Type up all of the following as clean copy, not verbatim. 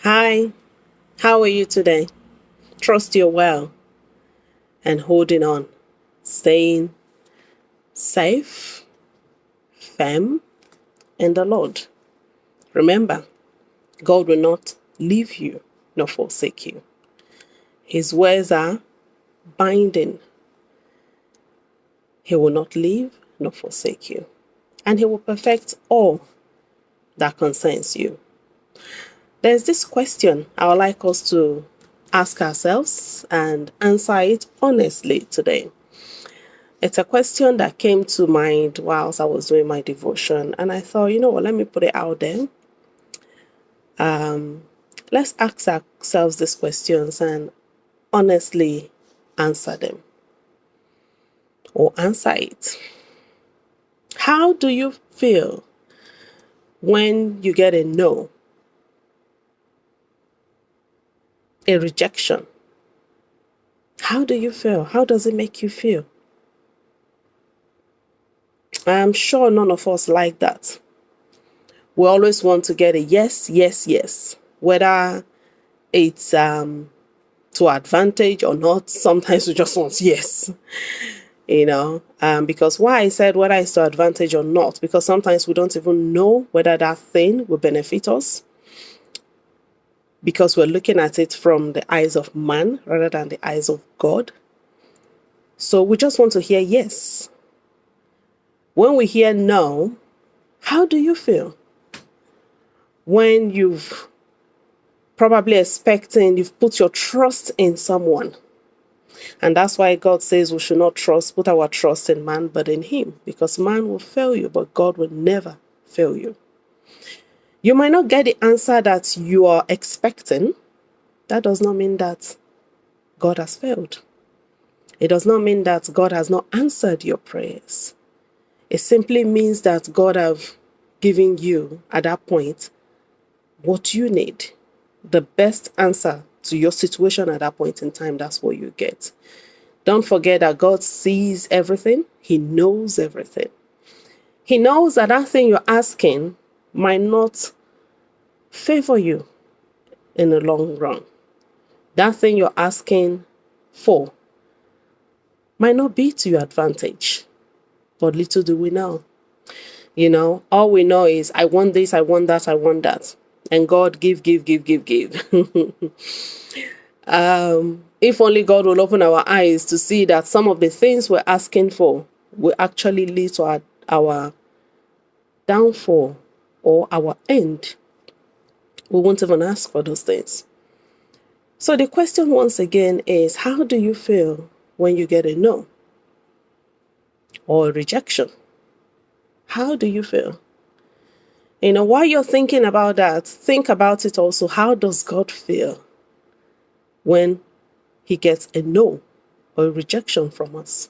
Hi, how are you today? Trust you're well and holding on, staying safe, firm in the Lord. Remember, God will not leave you nor forsake you. His words are binding. He will not leave nor forsake you. And He will perfect all that concerns you. There's this question I would like us to ask ourselves and answer it honestly today. It's a question that came to mind whilst I was doing my devotion, and I thought, you know what, let me put it out there. Let's ask ourselves these questions and honestly answer them or answer it. How do you feel when you get a no, a rejection? How do you feel? How does it make you feel? I'm sure none of us like that. We always want to get a yes, yes, yes, whether it's to advantage or not. Sometimes we just want yes, because why I said whether it's to advantage or not, because sometimes we don't even know whether that thing will benefit us because we're looking at it from the eyes of man rather than the eyes of God. So we just want to hear yes. When we hear no, how do you feel? When you've you've put your trust in someone. And that's why God says we should not put our trust in man, but in Him, because man will fail you, but God will never fail you. You might not get the answer that you are expecting. That does not mean that God has failed. It does not mean that God has not answered your prayers. It simply means that God have given you, at that point, what you need. The best answer to your situation at that point in time, that's what you get. Don't forget that God sees everything. He knows everything. He knows that that thing you're asking might not favor you in the long run. That thing you're asking for might not be to your advantage. But little do we know. All we know is I want this, I want that, I want that. And God give, give, give, give, give. If only God will open our eyes to see that some of the things we're asking for will actually lead to our downfall or our end. We won't even ask for those things. So the question once again is, how do you feel when you get a no or a rejection? How do you feel? While you're thinking about that, think about it also. How does God feel when He gets a no or a rejection from us?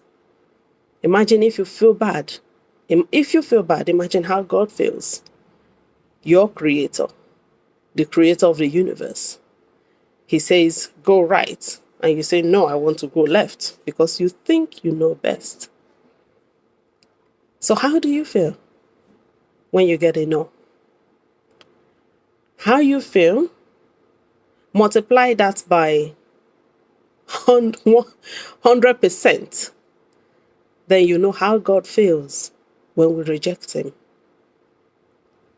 Imagine if you feel bad. If you feel bad, imagine how God feels. Your creator, the creator of the universe. He says, go right. And you say, no, I want to go left because you think you know best. So how do you feel when you get a no? How you feel, multiply that by 100%. Then you know how God feels when we reject Him.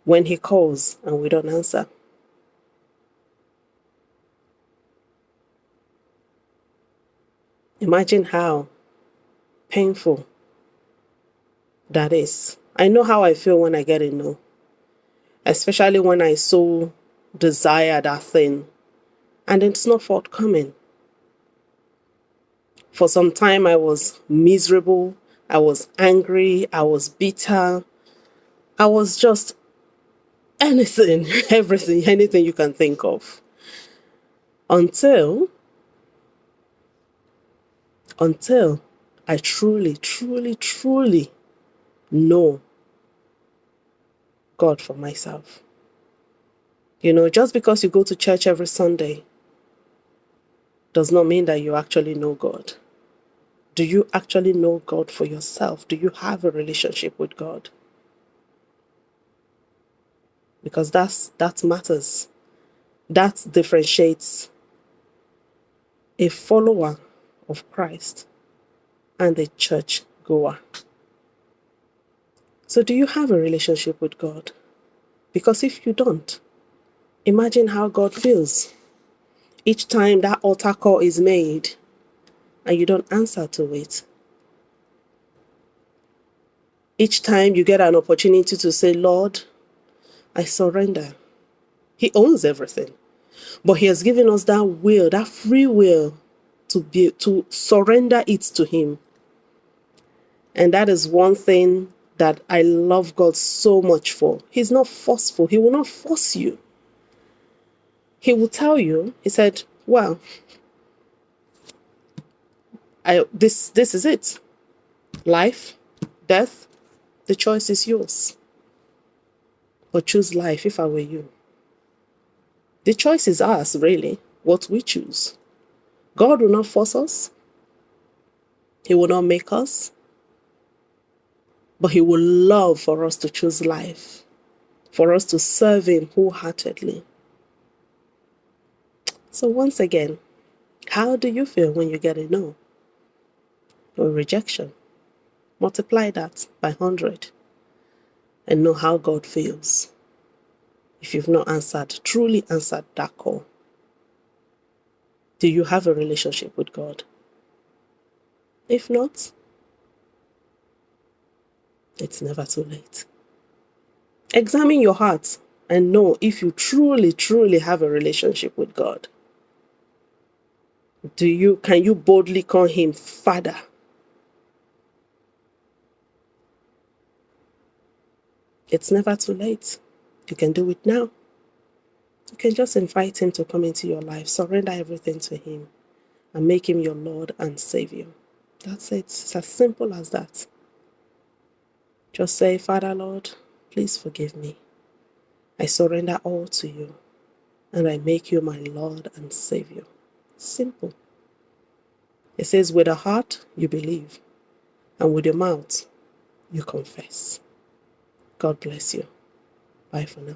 When He calls and we don't answer. Imagine how painful that is. I know how I feel when I get a no. Especially when I so desire that thing and it's not forthcoming. For some time I was miserable, I was angry, I was bitter, I was just anything, everything, anything you can think of. Until I truly, truly, truly know God for myself. Just because you go to church every Sunday does not mean that you actually know God. Do you actually know God for yourself? Do you have a relationship with God? Because that matters. That differentiates a follower of Christ and a church goer. So do you have a relationship with God? Because if you don't, imagine how God feels each time that altar call is made and you don't answer to it. Each time you get an opportunity to say, Lord, I surrender. He owns everything. But he has given us that will, that free will to surrender it to him. And that is one thing that I love God so much for. He's not forceful. He will not force you. He will tell you, he said, well, this is it. Life, death, the choice is yours. But choose life if I were you. The choice is ours, really, what we choose. God will not force us. He will not make us. But he would love for us to choose life, for us to serve him wholeheartedly. So once again, how do you feel when you get a no or rejection? Multiply that by 100 and know how God feels if you've not truly answered that call. Do you have a relationship with God? If not, it's never too late. Examine your heart and know if you truly, truly have a relationship with God. Can you boldly call him Father? It's never too late. You can do it now. You can just invite him to come into your life, surrender everything to him, and make him your Lord and Savior. That's it. It's as simple as that. Just say, Father, Lord, please forgive me. I surrender all to you, and I make you my Lord and Savior. Simple. It says, with the heart, you believe, and with your mouth, you confess. God bless you. Bye for now.